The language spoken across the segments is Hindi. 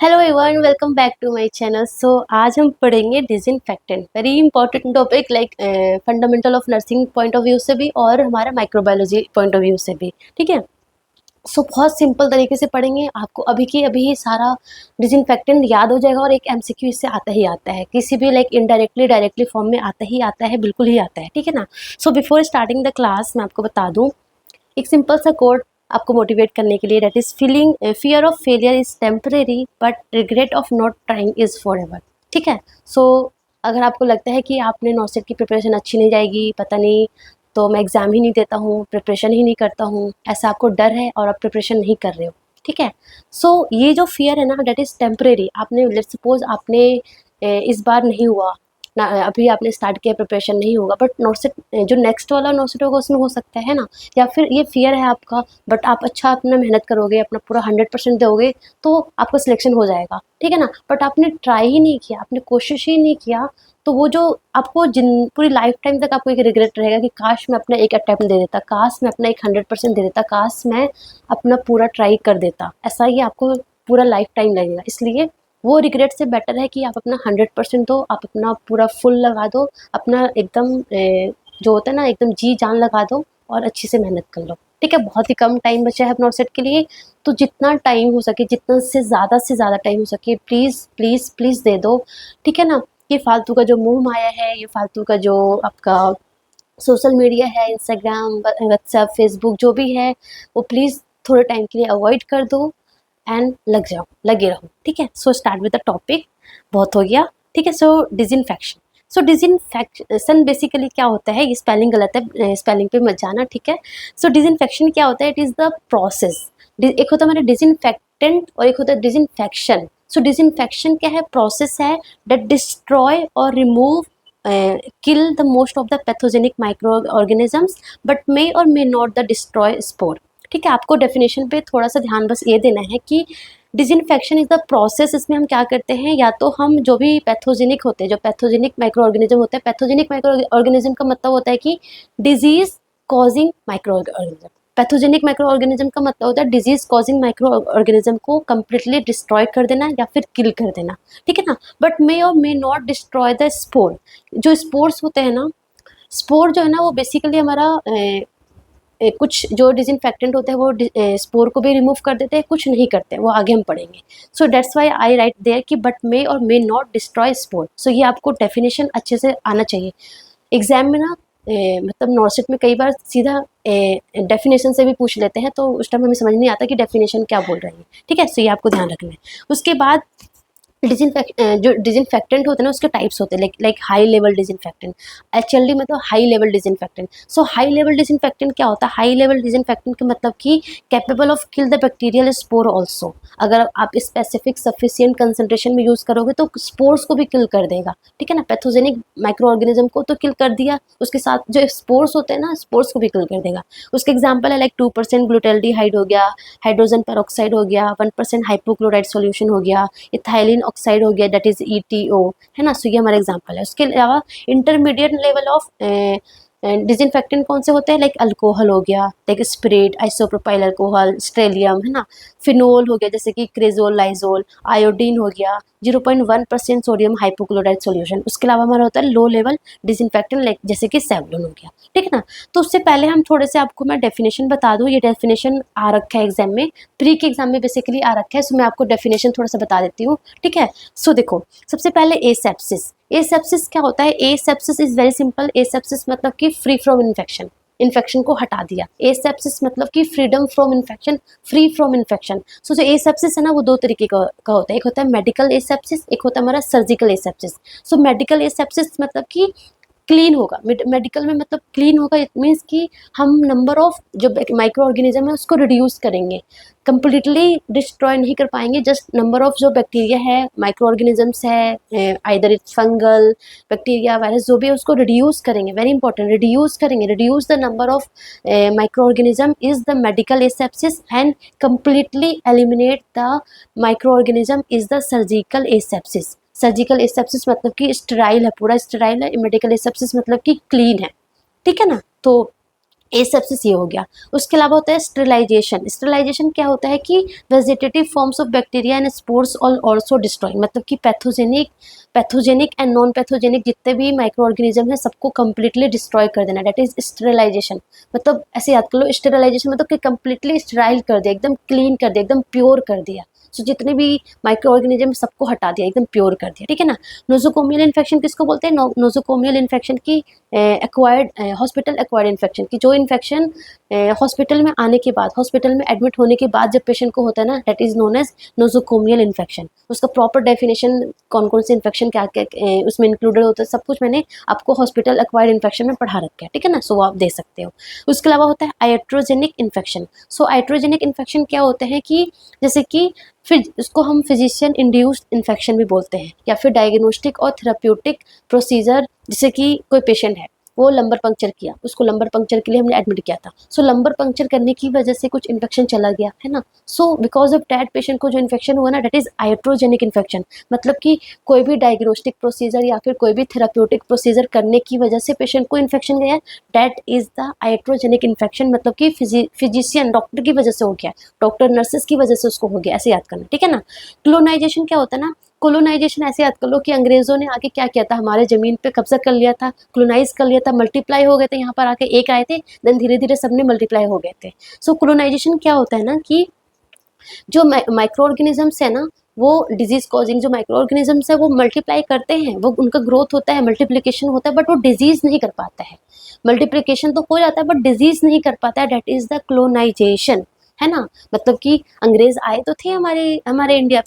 Hello everyone, welcome back to my channel. So आज हम पढ़ेंगे disinfectant, very important topic, like fundamental of nursing point of view से भी और हमारा माइक्रोबायोलॉजी पॉइंट ऑफ व्यू से भी। ठीक है, सो बहुत सिंपल तरीके से पढ़ेंगे। आपको अभी की अभी ही सारा डिसइंफेक्टेंट याद हो जाएगा और एक एमसीक्यू इससे आता ही आता है, किसी भी लाइक इनडायरेक्टली डायरेक्टली फॉर्म में आता ही आता है, बिल्कुल ही आता है। ठीक है ना। So before starting the class मैं आपको बता दूं एक सिंपल सा कोड आपको मोटिवेट करने के लिए, that is feeling fear of failure is temporary but regret of not trying is for ever. ठीक है। सो अगर आपको लगता है कि आपने नॉर्सेट की प्रिपरेशन अच्छी नहीं जाएगी, पता नहीं, तो मैं एग्ज़ाम ही नहीं देता हूँ, प्रिपरेशन ही नहीं करता हूँ, ऐसा आपको डर है और आप प्रिपरेशन नहीं कर रहे हो। ठीक है। सो ये जो फियर है ना, दैट इज़ टेम्परेरी। आपने लेट्स सपोज आपने इस बार नहीं हुआ ना, अभी आपने स्टार्ट किया, प्रिपरेशन नहीं होगा, बट नॉर्सेट जो नेक्स्ट वाला नॉर्सेट होगा उसमें हो सकता है ना। या फिर ये फियर है आपका, बट आप अच्छा अपना मेहनत करोगे, अपना पूरा 100% दोगे तो आपका सिलेक्शन हो जाएगा। ठीक है ना। बट आपने ट्राई ही नहीं किया, आपने कोशिश ही नहीं किया, तो वो जो आपको जिन पूरी लाइफ टाइम तक आपको एक रिग्रेट रहेगा कि काश मैं अपना एक अटैम्प्ट दे देता, काश मैं अपना एक 100% दे देता, काश मैं अपना पूरा ट्राई कर देता। ऐसा ही आपको पूरा लाइफ टाइम लगेगा। इसलिए वो रिग्रेट से बेटर है कि आप अपना 100% दो, आप अपना पूरा फुल लगा दो, अपना एकदम जो होता है ना, एकदम जी जान लगा दो और अच्छी से मेहनत कर लो। ठीक है। बहुत ही कम टाइम बचा है अपना सेट के लिए, तो जितना टाइम हो सके, जितना से ज़्यादा टाइम हो सके, प्लीज़ प्लीज़ प्लीज़ दे दो। ठीक है ना। ये फालतू का जो मोह माया है, ये फालतू का जो आपका सोशल मीडिया है, इंस्टाग्राम, व्हाट्सएप, फेसबुक जो भी है, वो प्लीज़ थोड़े टाइम के लिए अवॉइड कर दो एंड लग जाओ, लगे रहो। ठीक है। So start with the topic. बहुत हो गया। ठीक है। सो डिसइंफेक्शन। सो डिसइंफेक्शन बेसिकली क्या होता है, ये स्पेलिंग गलत है, स्पेलिंग पे मत जाना। ठीक है। सो डिसइंफेक्शन क्या होता है, इट इज़ द प्रोसेस। एक होता है हमारा डिसइंफेक्टेंट और एक होता है डिसइंफेक्शन। सो डिसइंफेक्शन क्या है, प्रोसेस है दैट डिस्ट्रॉय और remove kill the most of the pathogenic microorganisms but may or may not the destroy spore। ठीक है। आपको डेफिनेशन पे थोड़ा सा ध्यान बस ये देना है कि डिसइंफेक्शन इज द प्रोसेस। इसमें हम क्या करते हैं, या तो हम जो भी पैथोजेनिक होते हैं, जो पैथोजेनिक माइक्रो ऑर्गेनिज्म होते हैं, पैथोजेनिक माइक्रो ऑर्गेनिज्म का मतलब होता है कि disease causing micro organism. Pathogenic micro organism का मतलब होता है डिजीज कॉजिंग माइक्रो ऑर्गेनिज्म को कंप्लीटली डिस्ट्रॉय कर देना या फिर किल कर देना। ठीक है ना। बट मे और may not destroy the spore. जो स्पोर्स होते हैं ना, स्पोर जो है ना, वो बेसिकली हमारा कुछ जो डिसइंफेक्टेंट होते हैं वो स्पोर को भी रिमूव कर देते हैं, कुछ नहीं करते, वो आगे हम पढ़ेंगे। So that's why I write there कि बट मे और मे नॉट डिस्ट्रॉय स्पोर। सो ये आपको डेफिनेशन अच्छे से आना चाहिए। एग्जाम में ना मतलब नॉर्सेट में कई बार सीधा डेफिनेशन से भी पूछ लेते हैं, तो उस टाइम हमें समझ नहीं आता कि डेफिनेशन क्या बोल रही है। ठीक है। सो ये आपको ध्यान रखना है। उसके बाद जो डिसइंफेक्टेंट होते हैं ना, उसके टाइप्स होते हैं, like high level disinfectant, HLD मतलब हाई लेवल डिसइंफेक्टेंट। सो हाई लेवल डिसइंफेक्टेंट क्या होता है, हाई लेवल डिसइंफेक्टेंट का मतलब कि capable of kill the bacterial spore also. अगर आप स्पेसिफिक सफिशिएंट कंसंट्रेशन में यूज करोगे तो स्पोर्स को भी किल कर देगा। ठीक है ना। पैथोजेनिक माइक्रो ऑर्गेनिज्म को तो किल कर दिया, उसके साथ जो स्पोर्स होते हैं ना, स्पोर्स को भी किल कर देगा। उसके एग्जाम्पल है लाइक 2% ग्लूटेल्डिहाइड हो गया, हाइड्रोजन पेरोक्साइड हो गया, 1% हाइपोक्लोराइड सोल्यूशन हो गया, इथाइलिन ऑक्साइड हो गया, दैट इज ETO, है ना। सो ये हमारा एग्जांपल है। उसके अलावा इंटरमीडिएट लेवल ऑफ डिसइंफेक्टेंट कौन से होते हैं, लाइक अल्कोहल हो गया, लाइक स्प्रेट, आइसोप्रोपाइल अल्कोहल, स्ट्रेलियम, है ना। फिनोल हो गया जैसे कि क्रेजोल, लाइजोल, आयोडीन हो गया, 0.1% सोडियम हाइपोक्लोराइड सोल्यूशन। उसके अलावा हमारा होता है लो लेवल डिसइंफेक्टेंट, लाइक जैसे कि सेवलोन हो गया। ठीक है ना। तो उससे पहले हम थोड़े से आपको मैं डेफिनेशन बता दूं। ये डेफिनेशन आ रखा है एग्जाम में, प्री के एग्जाम में बेसिकली आ रखा है। सो मैं आपको डेफिनेशन थोड़ा सा बता देती हूँ। ठीक है। सो देखो, सबसे पहले एसेप्सिस। एसेप्सिस क्या होता है, asepsis is very simple. Asepsis मतलब कि फ्री फ्रॉम इन्फेक्शन, इन्फेक्शन को हटा दिया। एसेप्सिस मतलब कि freedom from infection, free from infection. So जो एसेप्सिस है ना, वो दो तरीके का होता है। एक होता है मेडिकल एसेप्सिस, एक होता है हमारा surgical asepsis. So medical asepsis मतलब कि क्लीन होगा, मेडिकल में मतलब क्लीन होगा, इट मीन्स कि हम नंबर ऑफ जो माइक्रो ऑर्गेनिज्म है उसको रिड्यूस करेंगे, कंप्लीटली डिस्ट्रॉय नहीं कर पाएंगे, जस्ट नंबर ऑफ जो बैक्टीरिया है, माइक्रो ऑर्गेनिजम्स है, either it's fungal, bacteria, virus, जो भी है उसको रिड्यूस करेंगे। वेरी इंपॉर्टेंट, रिड्यूस करेंगे। Reduce the number of micro organism is the medical asepsis and completely eliminate the micro organism is the surgical asepsis. Surgical asepsis मतलब कि स्टेराइल है, पूरा स्टेराइल है। मेडिकल एसेप्सिस मतलब कि क्लीन है। ठीक है ना। तो एसेप्सिस ये हो गया। उसके अलावा होता है स्टेरिलाइजेशन। स्टेरिलाइजेशन क्या होता है कि vegetative forms of bacteria and spores also destroy, मतलब कि पैथोजेनिक एंड नॉन पैथोजेनिक जितने भी माइक्रो ऑर्गेनिज्म है सबको कंप्लीटली डिस्ट्रॉय कर देना, दैट इज स्टेरिलाइजेशन। मतलब ऐसे याद कर लो, स्टेरिलाइजेशन मतलब कि कंप्लीटली स्टेराइल कर दिया, एकदम क्लीन कर दिया, एकदम प्योर कर दिया। सो जितने भी माइक्रो ऑर्गेनिज्म सबको हटा दिया, एकदम प्योर कर दिया, ठीक है ना। नोजोकोमियल इन्फेक्शन किसको बोलते हैं? नोजोकोमियल इन्फेक्शन की एक्वायर्ड हॉस्पिटल एक्वायर्ड इन्फेक्शन की, जो इन्फेक्शन हॉस्पिटल में आने के बाद, हॉस्पिटल में एडमिट होने के बाद जब पेशेंट को होता है ना, that is known as nosocomial infection. उसका प्रॉपर डेफिनेशन कौन कौन से इन्फेक्शन क्या क्या उसमें इंक्लूडेड होता है सब कुछ मैंने आपको हॉस्पिटल एक्वायर्ड इन्फेक्शन में पढ़ा रखा है, ठीक है ना। सो आप दे सकते हो। उसके अलावा होता है आइट्रोजेनिक इन्फेक्शन। सो आइट्रोजेनिक इन्फेक्शन क्या होते हैं कि जैसे कि फिर उसको हम फिजिशियन इंड्यूस्ड इन्फेक्शन भी बोलते हैं, या फिर डायग्नोस्टिक और थेराप्यूटिक प्रोसीजर। जैसे कि कोई पेशेंट है, वो लंबर पंक्चर किया, उसको लंबर पंक्चर के लिए हमने एडमिट किया था। सो लंबर पंक्चर करने की वजह से कुछ इन्फेक्शन चला गया है ना। So because of that patient को जो इन्फेक्शन हुआ ना, दैट इज आइट्रोजेनिक इन्फेक्शन। मतलब कि कोई भी डायग्नोस्टिक प्रोसीजर या फिर कोई भी थेराप्यूटिक प्रोसीजर करने की वजह से पेशेंट को इन्फेक्शन गया, that is the iatrogenic infection. मतलब कि फिजिशियन डॉक्टर की वजह से हो गया, डॉक्टर नर्सेस की वजह से उसको हो गया, ऐसे याद करना, ठीक है ना। क्लोनाइजेशन क्या होता है ना, कोलोनाइजेशन ऐसे याद कर लो कि अंग्रेजों ने आके क्या किया था, हमारे जमीन पे कब्जा कर लिया था, कोलोनाइज कर लिया था, मल्टीप्लाई हो गए थे यहाँ पर आके, एक आए थे, देन धीरे धीरे सबने मल्टीप्लाई हो गए थे। सो कोलोनाइजेशन क्या होता है ना कि जो माइक्रो ऑर्गेनिजम्स है ना, वो डिजीज कॉजिंग जो माइक्रो ऑर्गेनिजम्स है वो मल्टीप्लाई करते हैं, वो उनका ग्रोथ होता है, मल्टीप्लिकेशन होता है, बट वो डिजीज नहीं कर पाता है। मल्टीप्लिकेशन तो हो जाता है बट डिजीज नहीं कर पाता है, दैट इज द क्लोनाइजेशन, है ना। मतलब कि अंग्रेज आए तो थे हमारे हमारे इंडिया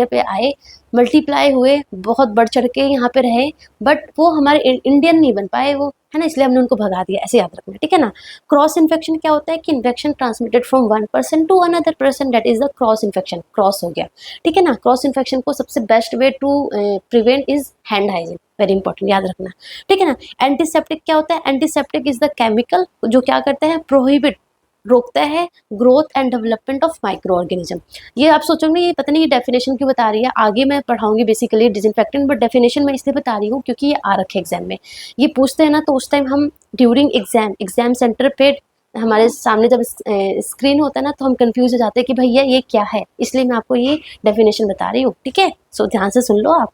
पे आए, मल्टीप्लाई हुए, बहुत बढ़ चढ़ के यहाँ पे रहे, बट वो हमारे इंडियन नहीं बन पाए वो, है ना, इसलिए हमने उनको भगा दिया, ऐसे याद रखना, ठीक है ना। क्रॉस इन्फेक्शन क्या होता है कि infection transmitted from one person to another person, that is the cross infection, cross हो गया, ठीक है ना। क्रॉस इन्फेक्शन को सबसे best way to prevent is hand hygiene, very important, याद रखना, ठीक है ना। एंटीसेप्टिक क्या होता है? एंटीसेप्टिक इज द केमिकल जो क्या करता है, प्रोहिबिट, रोकता है growth and development of micro organism. ये आप सोचोगे ये पता नहीं ये डेफिनेशन क्यों बता रही है, आगे मैं पढ़ाऊंगी बेसिकली डिसइंफेक्टेंट, बट डेफिनेशन मैं इसलिए बता रही हूँ क्योंकि ये आ रखे एग्जाम में, ये पूछते हैं ना, तो उस टाइम हम ड्यूरिंग एग्जाम सेंटर पे हमारे सामने जब स्क्रीन होता है ना, तो हम कंफ्यूज हो जाते हैं कि भैया ये क्या है, इसलिए मैं आपको ये डेफिनेशन बता रही हूँ, ठीक है। सो ध्यान से सुन लो आप।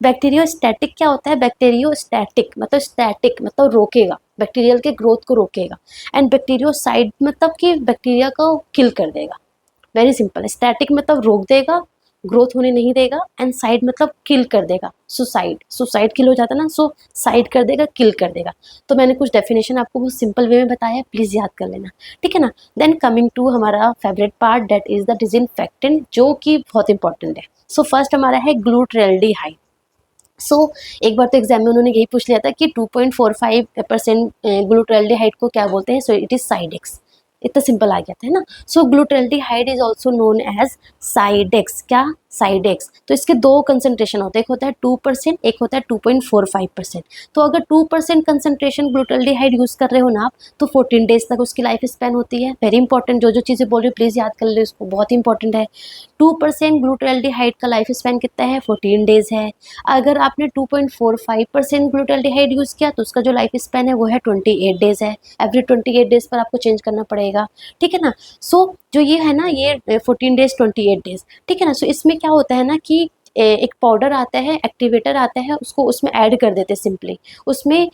बैक्टीरियोस्टैटिक क्या होता है? बैक्टीरियोस्टैटिक मतलब स्टैटिक मतलब रोकेगा, बैक्टीरियल के ग्रोथ को रोकेगा। एंड बैक्टीरियोसाइड मतलब कि बैक्टीरिया को किल कर देगा, वेरी सिंपल। स्टैटिक मतलब रोक देगा, ग्रोथ होने नहीं देगा, एंड साइड मतलब किल कर देगा, सुसाइड किल हो जाता है ना, सो साइड कर देगा, किल कर देगा। तो मैंने कुछ डेफिनेशन आपको बहुत सिंपल वे में बताया, प्लीज याद कर लेना, ठीक है ना। देन कमिंग टू हमारा favourite part, that is the disinfectant, जो कि बहुत इंपॉर्टेंट है। सो फर्स्ट हमारा है ग्लूटरेल्डिहाइड। सो एक बार तो एग्जाम में उन्होंने यही पूछ लिया था कि 2.45% ग्लूटरेल्डिहाइड को क्या बोलते हैं, सो इट इज साइडेक्स, इतना सिंपल आ गया था, है ना। सो ग्लूटरेल्डिहाइड इज ऑल्सो नोन एज साइडेक्स, क्या? साइडेक्स। तो इसके दो कंसंट्रेशन होते हैं, एक होता है 2%, एक होता है 2.45%। तो अगर 2% कंसंट्रेशन ग्लूटरेल्डिहाइड यूज कर रहे हो ना आप, तो 14 डेज तक उसकी लाइफ स्पैन होती है, वेरी इंपॉर्टेंट, जो जो चीज़ें बोल रही हूँ प्लीज याद कर ले उसको, बहुत इंपॉर्टेंट है। 2% ग्लूटरेल्डिहाइड का लाइफ स्पैन कितना है? 14 डेज है। अगर आपने 2.45% ग्लूटरेल्डिहाइड यूज किया तो उसका जो लाइफ स्पैन है वो है 28 डेज है, एवरी 28 डेज पर आपको चेंज करना पड़ेगा, ठीक है ना। सो जो ये है ना, ये 14 डेज 28 डेज, ठीक है ना। सो इसमें क्या होता है ना कि एक पाउडर आता है, एक्टिवेटर आता है, उसको उसमें ऐड कर देते हैं सिंपली, उसमें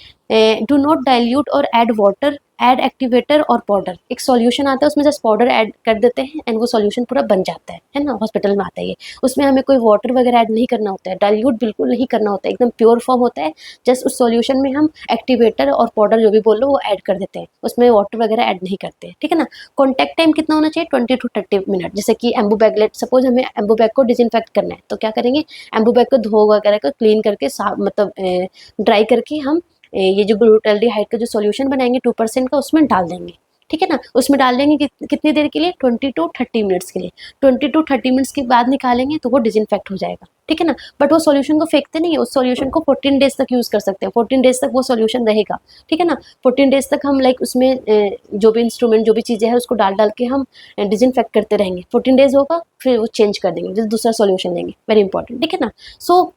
डू नॉट डाइल्यूट और ऐड वाटर, ऐड एक्टिवेटर और पाउडर, एक सॉल्यूशन आता है उसमें जस्ट पाउडर ऐड कर देते हैं एंड वो सॉल्यूशन पूरा बन जाता है ना, हॉस्पिटल में आता है ये। उसमें हमें कोई वाटर वगैरह ऐड नहीं करना होता है, डाइल्यूट बिल्कुल नहीं करना होता है, एकदम प्योर फॉर्म होता है, जस्ट उस सॉल्यूशन में हम एक्टिवेटर और पाउडर जो भी बोल लो वो ऐड कर देते हैं, उसमें वाटर वगैरह ऐड नहीं करते, ठीक है ना। कॉन्टैक्ट टाइम कितना होना चाहिए? 20 to 30 मिनट। जैसे कि एम्बू बैग, लेट सपोज हमें एम्बू बैग को डिसइंफेक्ट करना है, तो क्या करेंगे, एम्बू बैग को धो वगैरह कर क्लीन करके साफ मतलब ड्राई करके हम ये जो ग्लूटैल्डिहाइड का जो सॉल्यूशन बनाएंगे 2% का, उसमें डाल देंगे, ठीक है ना। उसमें डाल देंगे कितनी देर के लिए? 20 to 30 मिनट्स के लिए। 20 to 30 मिनट्स के बाद निकालेंगे तो वो डिसइंफेक्ट हो जाएगा, ठीक है ना। बट वो सॉल्यूशन को फेंकते नहीं है, उस सॉल्यूशन को 14 डेज तक यूज़ कर सकते हैं, 14 डेज तक वो सॉल्यूशन रहेगा, ठीक है ना। 14 डेज तक हम लाइक उसमें जो भी इंस्ट्रूमेंट जो भी चीज़ें हैं उसको डाल डाल के हम डिसइंफेक्ट करते रहेंगे, 14 डेज होगा फिर वो चेंज कर देंगे, दूसरा सॉल्यूशन देंगे, वेरी इंपॉर्टेंट, ठीक है ना। सो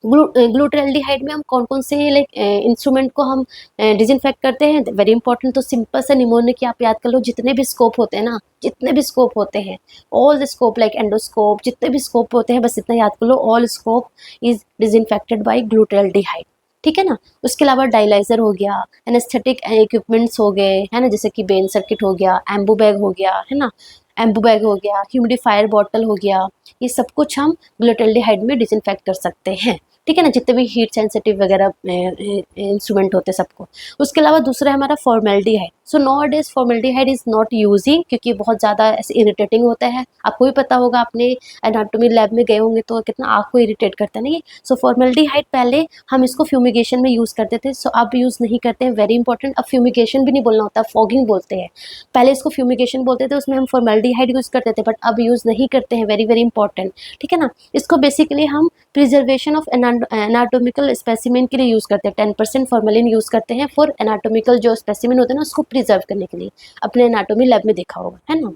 ग्लूटाल्डिहाइड में हम कौन कौन से लाइक इंस्ट्रूमेंट को हम डिसइंफेक्ट करते हैं, वेरी इंपॉर्टेंट। तो सिंपल सा निमोनिक आप याद कर लो, जितने भी स्कोप होते हैं ना, जितने भी स्कोप होते हैं, all the scope like endoscope, जितने भी स्कोप होते हैं बस इतना याद कर लो, all scope is disinfected by glutaraldehyde, ठीक है ना। उसके अलावा डायलाइजर हो गया, एनेस्थेटिक इक्विपमेंट्स हो गए, है ना, जैसे कि बेन सर्किट हो गया, एम्बू बैग हो गया, है ना, एम्बू बैग हो गया, ह्यूमिडिफायर बॉटल हो गया, ये सब कुछ हम ग्लूटाल्डिहाइड में डिसइंफेक्ट कर सकते हैं, ठीक है ना, जितने भी हीट सेंसिटिव वगैरह इंस्ट्रूमेंट होते हैं सबको। उसके अलावा दूसरा है हमारा formaldehyde. So nowadays formaldehyde is not using, क्योंकि बहुत ज़्यादा ऐसे इरिटेटिंग होता है, आपको भी पता होगा, आपने एनाटॉमी लैब में गए होंगे तो कितना आँख को इरिटेट करता है नहीं। सो फॉर्मेल्डिहाइड पहले हम इसको फ्यूमिगेशन में यूज़ करते थे, सो अब यूज़ नहीं करते हैं, वेरी इंपॉर्टेंट। अब फ्यूमिगेशन भी नहीं बोलना होता, फॉगिंग बोलते हैं। पहले इसको फ्यूमिगेशन बोलते थे, उसमें हम फॉर्मेल्डिहाइड यूज़ करते थे, बट अब यूज़ नहीं करते हैं, वेरी वेरी इंपॉर्टेंट, ठीक है ना। इसको बेसिकली हम प्रिजर्वेशन ऑफ एनाटोमिकल स्पेसिमेन के लिए यूज़ करते हैं। 10% फॉर्मेलिन यूज़ करते हैं फॉर एनाटोमिकल जो स्पेसिमेन होते हैं ना, उसको प्रिजर्व करने के लिए, अपने एनाटोमी लैब में देखा होगा, है ना।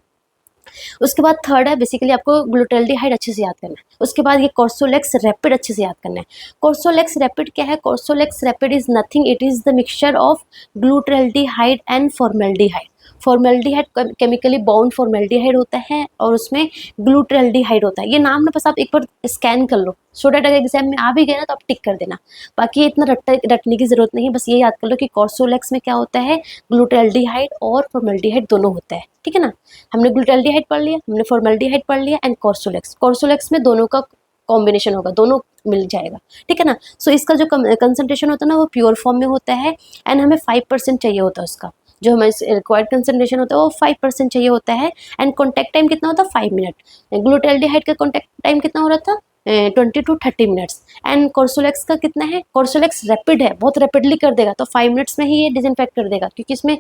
उसके बाद थर्ड है, बेसिकली आपको ग्लूटाल्डिहाइड अच्छे से याद करना है। उसके बाद ये कोर्सोलेक्स रैपिड अच्छे से याद करना है। कोर्सोलेक्स रैपिड क्या है? Korsolex rapid is nothing, it is the mixture of glutaraldehyde and formaldehyde. Formaldehyde chemically bound formaldehyde होता है और उसमें ग्लूटाल्डिहाइड होता है। ये नाम ना बस आप एक बार स्कैन कर लो, सो डैट अगर एग्जाम में आ भी गए ना तो आप टिक कर देना, बाकी इतना रटने की जरूरत नहीं है। बस ये याद कर लो कि कोर्सोलेक्स में क्या होता है, ग्लूटाल्डिहाइड और फॉर्मेल्डिहाइड दोनों होता है, ठीक है ना। हमने ग्लूटाल्डिहाइड पढ़ लिया, हमने फॉर्मेल्डिहाइड पढ़ लिया, एंड कोर्सोलेक्स। कोर्सोलेक्स में दोनों का कॉम्बिनेशन होगा, दोनों मिल जाएगा, ठीक है ना। सो इसका जो कंसंट्रेशन होता है ना वो प्योर फॉर्म में होता है, एंड हमें 5% चाहिए होता है उसका, जो हमारे रिक्वायर्ड कंसंट्रेशन होता है वो 5% चाहिए होता है। एंड कॉन्टैक्ट टाइम कितना होता है? 5 मिनट। ग्लूटाल्डिहाइड का कॉन्टैक्ट टाइम कितना हो रहा था? 20 to 30 मिनट्स। एंड कोर्सोलेक्स का कितना है? कोर्सोलेक्स रैपिड है, बहुत रैपिडली कर देगा, तो 5 मिनट्स में ही ये डिसइंफेक्ट कर देगा, क्योंकि इसमें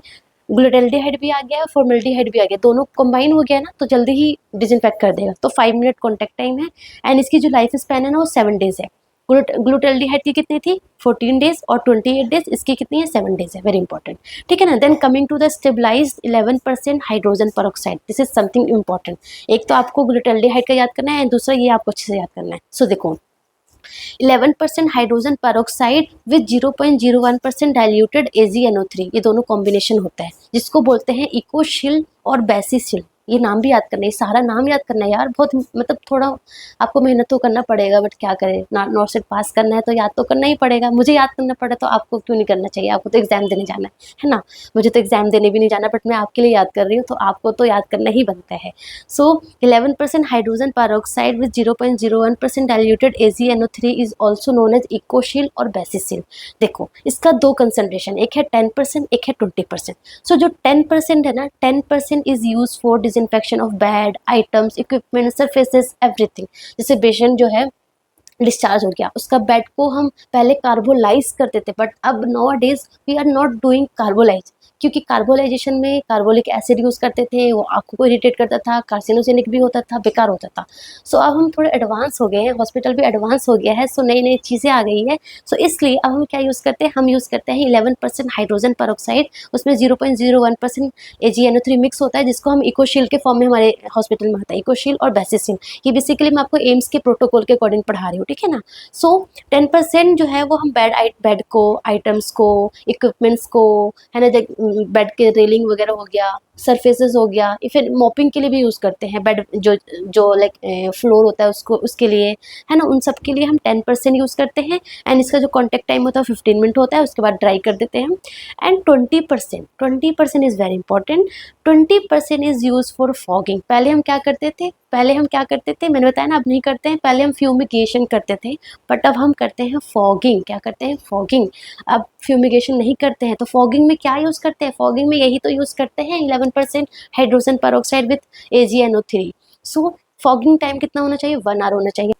ग्लूटाल्डिहाइड भी आ गया है, फॉर्मेल्डिहाइड भी आ गया, दोनों कंबाइन हो गया ना, तो जल्दी ही डिसइंफेक्ट कर देगा। तो 5 मिनट कॉन्टैक्ट टाइम है, एंड इसकी जो लाइफ स्पैन है ना वो 7 डेज है। ग्लूटाल्डिहाइड की कितनी थी? 14 डेज, और 28 डेज इसकी कितनी है? 7 डेज है, वेरी इंपॉर्टेंट, ठीक है ना। Then coming to the stabilised 11% hydrogen peroxide, this is something important. एक तो आपको ग्लूटाल्डिहाइड का याद करना है, एंड दूसरा ये आपको अच्छे से याद करना है। सो देखो, 11% hydrogen peroxide with 0.01% diluted AgNO3, ये दोनों कॉम्बिनेशन होता है, जिसको बोलते हैं इकोशिल और बेसिसिल। ये नाम भी याद करना है, सारा नाम याद करना है यार, बहुत मतलब थोड़ा आपको मेहनत तो करना पड़ेगा, बट क्या करें, नॉट सेट पास करना है तो याद तो करना ही पड़ेगा। मुझे याद करना पड़ा तो आपको क्यों नहीं करना चाहिए? आपको तो एग्जाम देने जाना है ना। मुझे तो एग्जाम देने भी नहीं जाना, बट मैं आपके लिए याद कर रही हूँ, तो आपको तो याद करना ही बनता है। So 11% hydrogen peroxide with 0.01% diluted AgNO3 is also known as Ecoshield और बेसिसिल। देखो इसका दो कंसंट्रेशन, एक है 10%, एक है 20%। सो जो 10% है ना, 10% is use for disinfection of bed items, equipment, surfaces, everything. जैसे पेशेंट जो है डिस्चार्ज हो गया, उसका बेड को हम पहले कार्बोलाइज करते थे, बट अब nowadays we are not doing carbolize, क्योंकि कार्बोलाइजेशन में कार्बोलिक एसिड यूज़ करते थे, वो आंखों को इरिटेट करता था, कार्सिनोजेनिक भी होता था, बेकार होता था। सो अब हम थोड़े एडवांस हो गए हैं, हॉस्पिटल भी एडवांस हो गया है, सो नई नई चीज़ें आ गई है। सो इसलिए अब हम क्या यूज़ करते हैं? हम यूज़ करते हैं 11% हाइड्रोजन पेरोक्साइड, उसमें 0.01% AgNO3 मिक्स होता है, जिसको हम इकोशील के फॉर्म में हमारे हॉस्पिटल में होता है, इकोशील और बेसिसिल। ये बेसिकली मैं आपको एम्स के प्रोटोकॉल के अकॉर्डिंग पढ़ा रही हूँ, ठीक है ना। सो 10% जो है वो हम बेड को, आइटम्स को, इक्विपमेंट्स को, है ना, बेड के रेलिंग वगैरह हो गया, सरफेसेस हो गया, फिर मॉपिंग के लिए भी यूज़ करते हैं, बेड जो जो लाइक फ्लोर होता है उसको, उसके लिए, है ना, उन सब के लिए हम 10% यूज़ करते हैं। एंड इसका जो कॉन्टैक्ट टाइम होता है 15 मिनट होता है, उसके बाद ड्राई कर देते हैं। And 20% is very important, 20% is use for fogging. पहले हम क्या करते थे? मैंने बताया ना, अब नहीं करते हैं, पहले हम फ्यूमिगेशन करते थे, बट अब हम करते हैं फॉगिंग। क्या करते हैं? फॉगिंग। अब फ्यूमिगेशन नहीं करते हैं, तो फॉगिंग में क्या यूज़ करते हैं? फॉगिंग में यही तो यूज़ करते हैं, 11% hydrogen peroxide with AgNO3। So fogging time कितना होना चाहिए? 1 आवर होना चाहिए।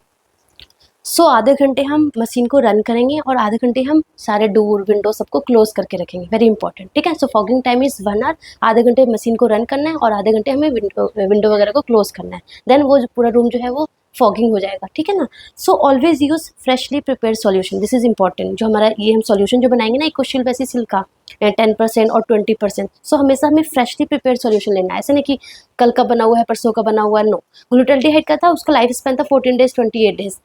सो आधे घंटे हम मशीन को रन करेंगे, और आधे घंटे हम सारे डोर विंडो सबको क्लोज करके रखेंगे, वेरी इंपॉर्टेंट, ठीक है। सो फॉगिंग टाइम इज़ 1 आवर, आधे घंटे मशीन को रन करना है, और आधे घंटे हमें विंडो वगैरह को क्लोज करना है, देन वो जो पूरा रूम जो है वो फॉगिंग हो जाएगा, ठीक है ना। So always use freshly prepare solution, this is important. जो हमारा ये हम सॉल्यूशन जो बनाएंगे ना इकोशिल बेसिसिल का 10% और 20%, सो हमेशा हमें फ्रेशली प्रिपेयर सॉल्यूशन लेना है, ऐसे नहीं कि कल का बना हुआ है, परसों का बना हुआ है, नो। ग्लूटाल्डिहाइड का था, उसका लाइफ स्पैन था 14 डेज 28 डेज,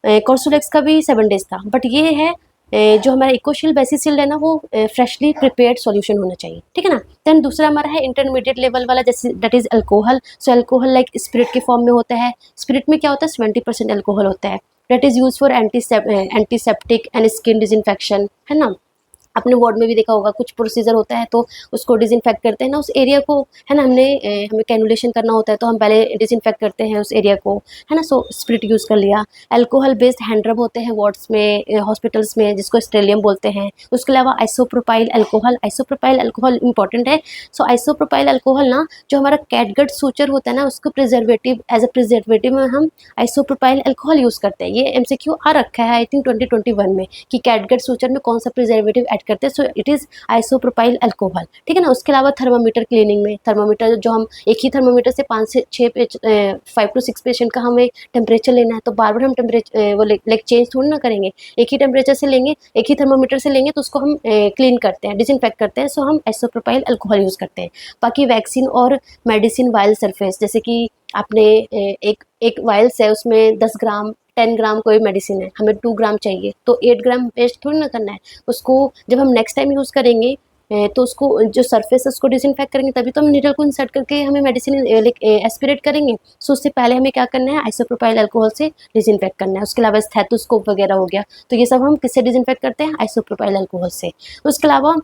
कॉर्सोलेक्स का भी 7 डेज था, बट ये है जो हमारा इकोशील्ड बेसिशील्ड है ना वो फ्रेशली प्रिपेयर्ड सॉल्यूशन होना चाहिए, ठीक है ना। देन दूसरा हमारा है इंटरमीडिएट लेवल वाला, जैसे that is alcohol. So alcohol like spirit के फॉर्म में होता है। स्पिरिट में क्या होता है, 70% अल्कोहल होता है। That is use for antiseptic and skin disinfection, है ना। अपने वार्ड में भी देखा होगा, कुछ प्रोसीजर होता है तो उसको डिसइंफेक्ट करते हैं ना उस एरिया को, है ना। हमें कैनुलेशन करना होता है तो हम पहले डिसइंफेक्ट करते हैं उस एरिया को, है ना। सो स्पिरिट यूज़ कर लिया। अल्कोहल बेस्ड हैंड रब होते हैं वार्ड्स में, हॉस्पिटल्स में, जिसको स्टेरियम बोलते हैं। उसके अलावा आइसोप्रोपाइल अल्कोहल इंपॉर्टेंट है। सो आइसोप्रोपाइल अल्कोहल ना, जो हमारा कैटगट सूचर होता है ना, उसको प्रिजर्वेटिव, एज अ प्रिजर्वेटिव में हम आइसोप्रोपाइल अल्कोहल यूज़ करते हैं। ये MCQ आ रखा है आई थिंक 2021 में, कि कैटगट सूचर में कौन सा प्रिजर्वेटिव ऐड करते हैं। So it is isopropyl alcohol, ठीक है ना। उसके अलावा थर्मामीटर क्लीनिंग में, थर्मामीटर जो हम एक ही थर्मामीटर से 5 से 6 5 to 6 पेशेंट का हमें टेम्परेचर लेना है, तो बार बार हम टेम्परेचर वो लाइक चेंज थोड़ी ना करेंगे। एक ही टेम्परेचर से लेंगे, एक ही थर्मामीटर से लेंगे तो उसको हम क्लीन करते हैं, डिसइंफेक्ट करते हैं। सो हम आइसोप्रोपाइल अल्कोहल यूज़ करते हैं। बाकी वैक्सीन और मेडिसिन वायल सरफेस, जैसे कि आपने एक वायल्स है, उसमें 10 ग्राम 10 ग्राम कोई मेडिसिन है, हमें 2 ग्राम चाहिए, तो 8 ग्राम वेस्ट थोड़ी ना करना है। उसको जब हम नेक्स्ट टाइम यूज़ करेंगे तो उसको जो सरफेस है उसको डिसइंफेक्ट करेंगे, तभी तो हम नीडल को इंसर्ट करके हमें मेडिसिन एस्पिरेट करेंगे। सो उससे पहले हमें क्या करना है, आइसोप्रोपाइल अल्कोहल से डिसइंफेक्ट करना है। उसके अलावा स्टेथोस्कोप वगैरह हो गया, तो ये सब हम किससे डिसइंफेक्ट करते हैं, आइसोप्रोपाइल अल्कोहल से। उसके अलावा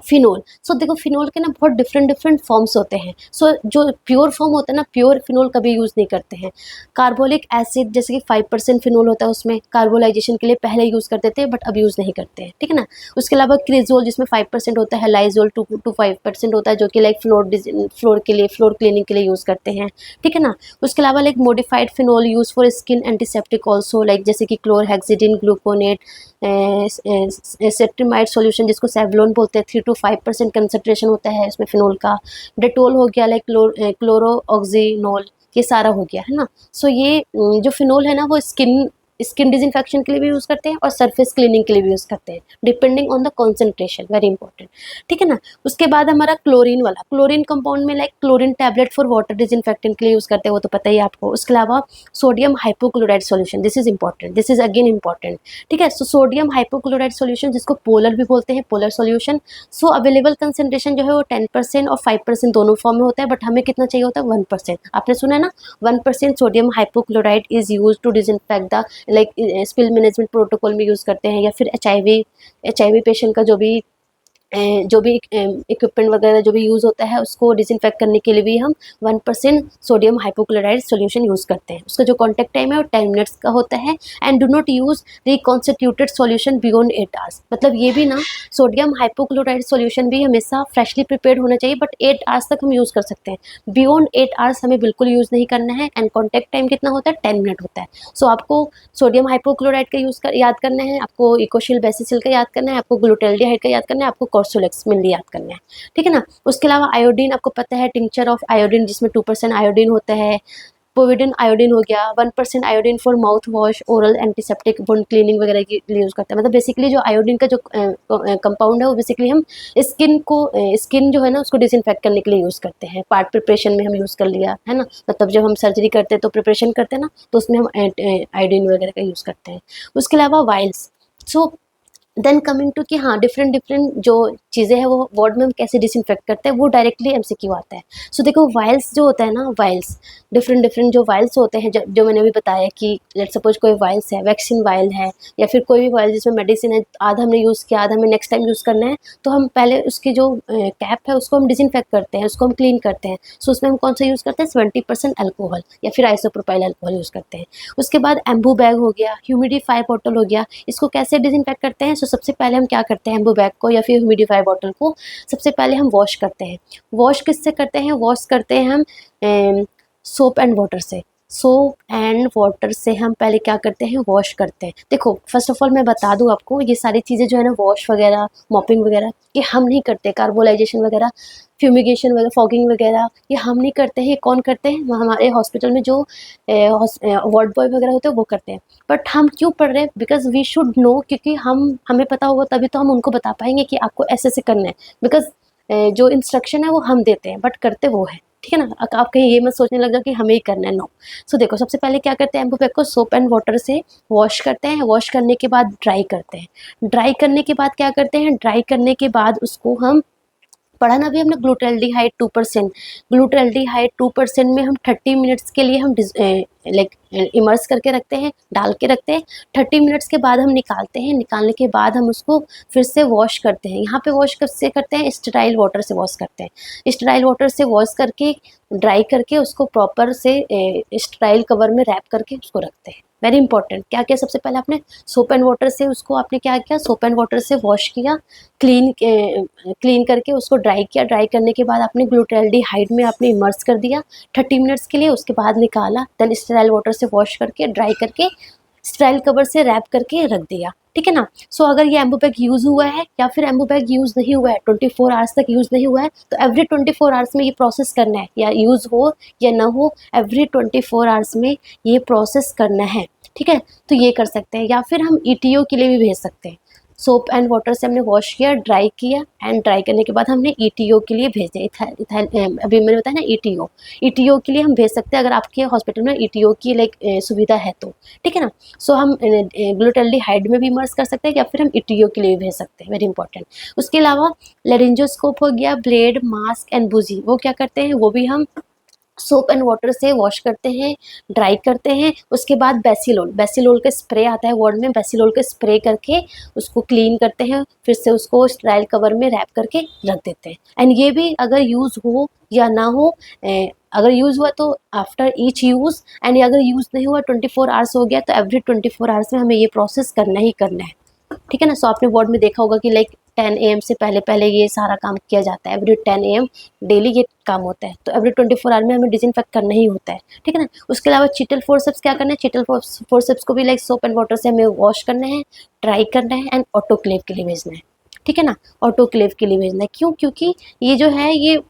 फिनोल। सो देखो फिनोल के ना बहुत डिफरेंट फॉर्म्स होते हैं। सो जो प्योर फॉर्म होता है ना, प्योर फिनोल कभी यूज़ नहीं करते हैं। कार्बोलिक एसिड जैसे कि 5% फिनोल होता है, उसमें कार्बोलाइजेशन के लिए पहले यूज़ करते थे, बट अब यूज़ नहीं करते हैं, ठीक है ना। उसके अलावा क्रिजोल जिसमें 5% होता है, लाइजोल 2 to 5% होता है, जो कि लाइक फ्लोर के लिए, फ्लोर क्लीनिंग के लिए यूज़ करते हैं, ठीक है ना। उसके अलावा like modified phenol use for skin antiseptic also, like जैसे कि क्लोरहेक्सिडिन, ग्लूकोनेट, सेट्रिमाइड सॉल्यूशन जिसको सेवलोन बोलते हैं, 3 to 5% कंसंट्रेशन होता है इसमें फिनोल का। डेटोल हो गया, लाइक क्लोरोऑक्सीनोल, ये सारा हो गया, है ना। सो ये जो फिनोल है ना वो स्किन डिसइंफेक्शन के लिए भी यूज़ करते हैं और सरफेस क्लीनिंग के लिए भी यूज़ करते हैं, depending on the concentration, very important, ठीक है ना। उसके बाद हमारा क्लोरीन वाला, क्लोरीन कंपाउंड में like chlorine tablet for water disinfectant के लिए यूज़ करते हैं, वो तो पता ही है आपको। उसके अलावा sodium hypochloride solution, this is important, this is again important, ठीक है। सो सोडियम हाइपोक्लोराइड सॉल्यूशन जिसको पोलर भी बोलते हैं, polar solution. So available concentration जो है वो 10% और 5% दोनों फॉर्म में होता है, बट हमें कितना चाहिए होता है, 1%। आपने सुना है ना, 1% sodium hypochloride is use to disinfect the, like spill management protocol में यूज़ करते हैं, या फिर एच आई वी पेशेंट का जो भी इक्विपमेंट वगैरह जो भी यूज़ होता है उसको डिसइंफेक्ट करने के लिए भी हम 1% सोडियम हाइपोक्लोराइड सॉल्यूशन यूज़ करते हैं। उसका जो कॉन्टैक्ट टाइम है वो 10 मिनट्स का होता है। And do not use reconstituted solution beyond 8 hours, मतलब ये भी ना, सोडियम हाइपोक्लोराइड सॉल्यूशन भी हमेशा फ्रेशली प्रिपेयर्ड होना चाहिए, बट 8 आवर्स तक हम यूज़ कर सकते हैं। बियॉन्ड 8 आवर्स हमें बिल्कुल यूज़ नहीं करना है। एंड कॉन्टैक्ट टाइम कितना होता है, 10 मिनट होता है। सो आपको सोडियम हाइपोक्लोराइड का याद करना है, आपको इकोशील्ड बेसिसिल का याद करना है, आपको ग्लूटाल्डिहाइड का याद करना है, आपको कॉर्सोलेक्स मेनली याद करना है, ठीक है ना। उसके अलावा आयोडीन, आपको पता है टिंचर ऑफ आयोडीन जिसमें 2% आयोडीन होता है। पोविडन आयोडीन हो गया, 1% iodine for mouth wash, oral antiseptic, wound cleaning वगैरह के लिए यूज़ करते हैं। मतलब बेसिकली जो आयोडीन का जो कंपाउंड है वो बेसिकली हम स्किन जो है ना उसको डिसइंफेक्ट करने के लिए यूज़ करते हैं। पार्ट प्रिपरेशन में हम यूज़ कर लिया, है ना। मतलब जब हम सर्जरी करते हैं तो प्रिपरेशन करते हैं ना, तो उसमें हम आयोडीन वगैरह का यूज़ करते हैं। उसके अलावा वाइल्स। सो देन कमिंग टू कि हाँ डिफरेंट जो चीज़ें हैं वो वार्ड में हम कैसे डिसइंफेक्ट करते हैं, वो डायरेक्टली MCQ आता है। सो देखो वाइल्स जो होता है ना, वाइल्स डिफरेंट जो वाइल्स होते हैं, जो मैंने अभी बताया कि लेट सपोज कोई वाइल्स है, वैक्सीन वाइल है, या फिर कोई भी वाइल जिसमें मेडिसिन है, आधा हमने यूज़ किया, आधा हमें नेक्स्ट टाइम यूज़ करना है, तो हम पहले उसकी जो कैप है उसको हम डिसइंफेक्ट करते हैं, उसको हम क्लीन करते हैं। सो उसमें हम कौन सा यूज़ करते हैं, 70% अल्कोहल या फिर आइसोप्रोपाइल अल्कोहल यूज़ करते हैं। उसके बाद एम्बू बैग हो गया, ह्यूमिडिफायर बॉटल हो गया, इसको कैसे डिसइंफेक्ट करते हैं। सो सबसे पहले हम क्या करते हैं, एम्बू बैग को या फिर ह्यूमिडिफायर बॉटल को सबसे पहले हम वॉश करते हैं। वॉश किससे करते हैं, वॉश करते हैं हम सोप एंड वाटर से। सोप एंड वाटर से हम पहले क्या करते हैं, वॉश करते हैं। देखो फर्स्ट ऑफ ऑल मैं बता दूं आपको, ये सारी चीज़ें जो है ना, वॉश वगैरह, मॉपिंग वगैरह, ये हम नहीं करते। कार्बोलाइजेशन वगैरह, फ्यूमिगेशन वगैरह, फॉगिंग वगैरह, ये हम नहीं करते हैं। ये कौन करते हैं, हमारे हॉस्पिटल में जो वार्ड बॉय वगैरह होते हैं वो करते हैं। बट हम क्यों पढ़ रहे हैं, बिकॉज वी शुड नो, क्योंकि हमें पता होगा तभी तो हम उनको बता पाएंगे कि आपको ऐसे ऐसे करना है। बिकॉज जो इंस्ट्रक्शन है वो हम देते हैं, बट करते वो है, ठीक है ना। आप कहीं ये मत सोचने लगा कि हमें ही करना है, नो। सो देखो, सबसे पहले क्या करते हैं, एम्बू पैक को सोप एंड वाटर से वॉश करते हैं। वॉश करने के बाद ड्राई करते हैं। ड्राई करने के बाद क्या करते हैं, ड्राई करने के बाद उसको हम, पढ़ा ना अभी हमने ग्लूटाल्डिहाइड 2%। ग्लूटाल्डिहाइड 2% में हम 30 मिनट्स के लिए हम लाइक इमर्स करके रखते हैं, डाल के रखते हैं। 30 मिनट्स के बाद हम निकालते हैं। निकालने के बाद हम उसको फिर से वॉश करते हैं। यहाँ पे वॉश कैसे करते हैं, स्टेराइल वाटर से वॉश करते हैं। स्टेराइल वाटर से वॉश करके ड्राई करके उसको प्रॉपर से स्टेराइल कवर में रैप करके उसको रखते हैं। वेरी इंपॉर्टेंट, क्या किया सबसे पहले आपने, सोप एंड वाटर से उसको आपने क्या किया, सोप एंड वाटर से वॉश किया, क्लीन करके उसको ड्राई किया। ड्राई करने के बाद आपने ग्लूटाल्डिहाइड में आपने इमर्स कर दिया 30 मिनट्स के लिए। उसके बाद निकाला, देन स्टेराइल वाटर से वॉश करके ड्राई करके स्टेराइल कवर से रैप करके रख दिया, ठीक है ना। सो अगर ये एम्बू पैक यूज़ हुआ है या फिर एम्बू पैक यूज़ नहीं हुआ है, 24 आवर्स तक यूज़ नहीं हुआ है, तो एवरी 24 आवर्स में ये प्रोसेस करना है, या यूज़ हो या ना हो, एवरी 24 आवर्स में ये प्रोसेस करना है, ठीक है। तो ये कर सकते हैं, या फिर हम ईटीओ के लिए भी भेज सकते हैं। सोप एंड वाटर से हमने वॉश किया, ड्राई किया, एंड ड्राई करने के बाद हमने ईटीओ के लिए भेजे। अभी मैंने बताया ना ईटीओ, ईटीओ के लिए हम भेज सकते हैं अगर आपके हॉस्पिटल में ईटीओ की लाइक सुविधा है तो, ठीक है ना। सो हम ग्लूटाल्डिहाइड में भी इमर्स कर सकते हैं, या फिर हम ईटीओ के लिए भी भेज सकते हैं, वेरी इंपॉर्टेंट। उसके अलावा लेरिंजोस्कोप हो गया, ब्लेड, मास्क एंड बुजी, वो क्या करते हैं, वो भी हम सोप एंड वाटर से वॉश करते हैं, ड्राई करते हैं। उसके बाद बेसिलोल का स्प्रे आता है वर्ड में, बेसिलोल का स्प्रे करके उसको क्लीन करते हैं, फिर से उसको स्टेराइल कवर में रैप करके रख देते हैं। एंड ये भी अगर यूज़ हो या ना हो, अगर यूज़ हुआ तो आफ्टर ईच यूज़, एंड अगर यूज़ नहीं हुआ 24 आवर्स हो गया, तो एवरी 24 आवर्स में हमें ये प्रोसेस करना ही करना है, ठीक है ना। सो आपने वार्ड में देखा होगा कि लाइक 10 AM से पहले पहले ये सारा काम किया जाता है। एवरी 10 AM डेली ये काम होता है, तो एवरी 24 आवर में हमें डिसइंफेक्ट करना ही होता है, ठीक है ना। उसके अलावा चिटल फोर्सेप्स क्या करना है, चिटल फोर्सेप्स को भी लाइक सोप एंड वाटर से हमें वॉश करना है, ड्राई करना है, एंड ऑटोक्लेव के लिए भेजना है, ठीक है ना। ऑटोक्लेव के लिए भेजना है, क्यों, क्योंकि ये जो है ये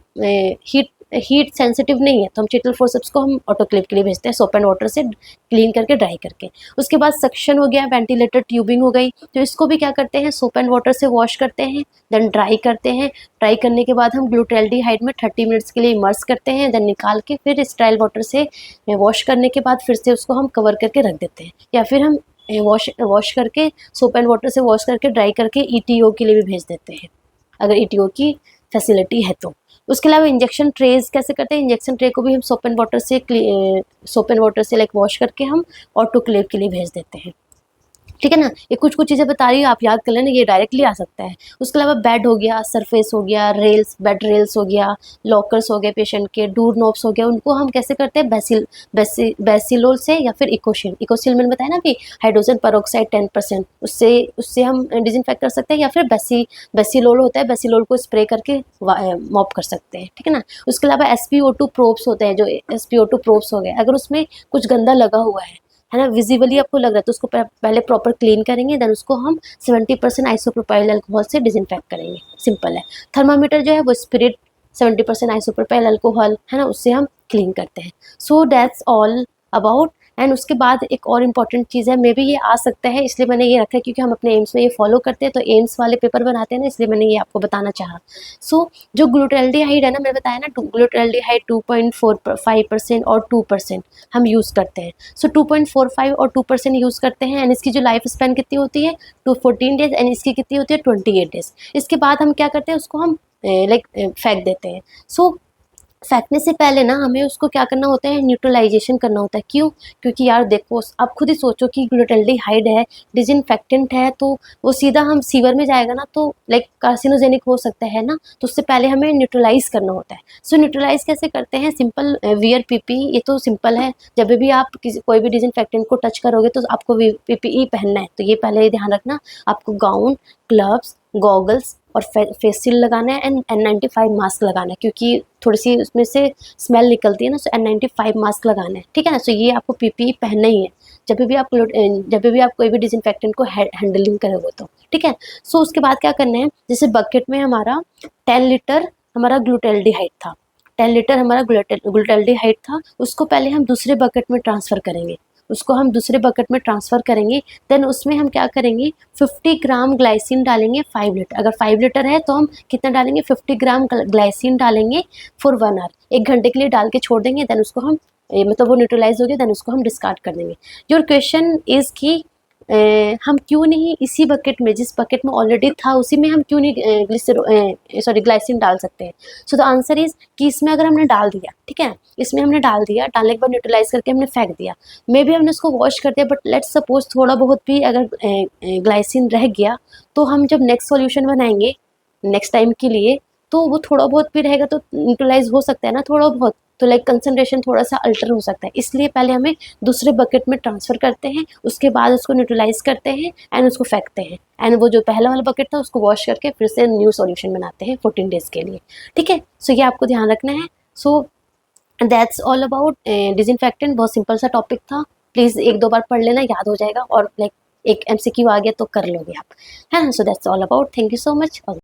हीट सेंसिटिव नहीं है, तो हम चिटल फोर्सेप्स को हम ऑटोक्लेव के लिए भेजते हैं, सोप एंड वाटर से क्लीन करके ड्राई करके। उसके बाद सक्शन हो गया, वेंटिलेटर ट्यूबिंग हो गई, तो इसको भी क्या करते हैं, सोप एंड वाटर से वॉश करते हैं, देन ड्राई करते हैं। ड्राई करने के बाद हम ग्लूटाल्डिहाइड में 30 मिनट्स के लिए इमर्स करते हैं, देन निकाल के फिर स्टेराइल वाटर से वॉश करने के बाद फिर से उसको हम कवर करके रख देते हैं, या फिर हम वॉश करके सोप एंड वाटर से वॉश करके ड्राई करके ईटीओ के लिए भी भेज देते हैं, अगर ईटीओ की फैसिलिटी है तो। उसके अलावा इंजेक्शन ट्रेज कैसे करते हैं, इंजेक्शन ट्रे को भी हम सोप एंड वाटर से लाइक वॉश करके हम ऑटोक्लेव के लिए भेज देते हैं, ठीक है ना। ये कुछ चीज़ें बता रही हूँ, आप याद कर लेना, ये डायरेक्टली आ सकता है। उसके अलावा बेड हो गया, सरफेस हो गया, रेल्स, बेड रेल्स हो गया, लॉकर्स हो गए पेशेंट के, डोर नॉब्स हो गया, उनको हम कैसे करते हैं, बेसिलोल से या फिर इकोसिल मैंने बताया ना कि हाइड्रोजन पेरोक्साइड 10%, उससे हम डिसइंफेक्ट कर सकते हैं, या फिर बेसिलोल होता है, बेसिलोल को स्प्रे करके मॉप कर सकते हैं, ठीक है ना। उसके अलावा SpO2 प्रोब्स होते हैं, जो SpO2 प्रोब्स हो गए, अगर उसमें कुछ गंदा लगा हुआ है ना, विजिबली आपको लग रहा है, तो उसको पहले प्रॉपर क्लीन करेंगे, देन उसको हम 70% आइसोप्रोपाइल अल्कोहल से डिसइंफेक्ट करेंगे, सिंपल है। थर्मामीटर जो है वो स्पिरिट 70% आइसोप्रोपाइल अल्कोहल है ना, उससे हम क्लीन करते हैं। So that's all about. And उसके बाद एक और इम्पॉर्टेंट चीज़ है, मे भी ये आ सकता है, इसलिए मैंने ये रखा है क्योंकि हम अपने एम्स में ये फॉलो करते हैं, तो एम्स वाले पेपर बनाते हैं ना, इसलिए मैंने ये आपको बताना चाहा। सो जो ग्लूटाल्डिहाइड है ना, मैंने बताया ना, ग्लूटाल्डिहाइड 2.45% और 2% हम यूज़ करते हैं। सो 2.45 और 2% यूज़ करते हैं, एंड इसकी जो लाइफ स्पैन कितनी होती है, 14 डेज, एंड इसकी कितनी होती है, 28 डेज। इसके बाद हम क्या करते हैं, उसको हम लाइक फेंक देते हैं। सो फेंकने से पहले ना हमें उसको क्या करना होता है, न्यूट्रलाइजेशन करना होता है। क्यों, क्योंकि यार देखो, आप खुद ही सोचो कि ग्लूटाल्डिहाइड है, डिसइंफेक्टेंट है, तो वो सीधा हम सीवर में जाएगा ना, तो लाइक कार्सिनोजेनिक हो सकता है ना, तो उससे पहले हमें न्यूट्रलाइज करना होता है। सो न्यूट्रलाइज कैसे करते हैं, सिंपल, वियर PPE, ये तो सिंपल है। जब भी आप कोई भी डिसइंफेक्टेंट को टच करोगे तो आपको PPE पहनना है, तो ये पहले ध्यान रखना, आपको गाउन, ग्लव्स, गॉगल्स और फेस शील्ड लगाना है, एंड N95 मास्क लगाना है, क्योंकि थोड़ी सी उसमें से स्मेल निकलती है ना, सो N95 मास्क लगाना है, ठीक है ना। सो ये आपको PPE पहनना ही है जब भी आप कोई भी डिसइंफेक्टेंट को हैंडलिंग करोगे तो, ठीक है। सो उसके बाद क्या करना है, जैसे बकेट में हमारा 10 लीटर हमारा ग्लूटाल्डिहाइड था, 10 लीटर हमारा ग्लूटाल्डिहाइड था, उसको पहले हम दूसरे बकेट में ट्रांसफ़र करेंगे। उसको हम दूसरे बकेट में ट्रांसफ़र करेंगे। देन उसमें हम क्या करेंगे, 50 ग्राम ग्लाइसिन डालेंगे 5 लीटर। अगर 5 लीटर है तो हम कितना डालेंगे, 50 ग्राम ग्लाइसिन डालेंगे फॉर 1 आवर, 1 घंटे के लिए डाल के छोड़ देंगे। देन उसको हम मतलब वो न्यूट्रलाइज हो गया, देन उसको हम डिस्कार्ड कर देंगे। योर क्वेश्चन इज़ कि हम क्यों नहीं इसी बकेट में, जिस बकेट में ऑलरेडी था उसी में हम क्यों नहीं ग्लाइसिन डाल सकते हैं। सो द आंसर इज कि इसमें अगर हमने डाल दिया, ठीक है, इसमें हमने डाल दिया, डालने के बाद न्यूट्रलाइज करके हमने फेंक दिया, मे भी हमने उसको वॉश कर दिया, बट लेट्स सपोज थोड़ा बहुत भी अगर ग्लाइसिन रह गया, तो हम जब नेक्स्ट सॉल्यूशन बनाएंगे नेक्स्ट टाइम के लिए, तो वो थोड़ा बहुत भी रहेगा तो न्यूट्रलाइज हो सकता है ना, थोड़ा बहुत, तो लाइक कंसंट्रेशन थोड़ा सा अल्टर हो सकता है। इसलिए पहले हमें दूसरे बकेट में ट्रांसफ़र करते हैं, उसके बाद उसको न्यूट्रलाइज करते हैं एंड उसको फेंकते हैं, एंड वो जो पहला वाला बकेट था उसको वॉश करके फिर से न्यू सॉल्यूशन बनाते हैं 14 डेज़ के लिए, ठीक है। सो ये आपको ध्यान रखना है। So that's all about disinfectant. बहुत सिंपल सा टॉपिक था, प्लीज़ 1-2 बार पढ़ लेना, याद हो जाएगा, और लाइक एक MCQ आ गया तो कर लोगे आप, है ना। So that's all about, thank you so much.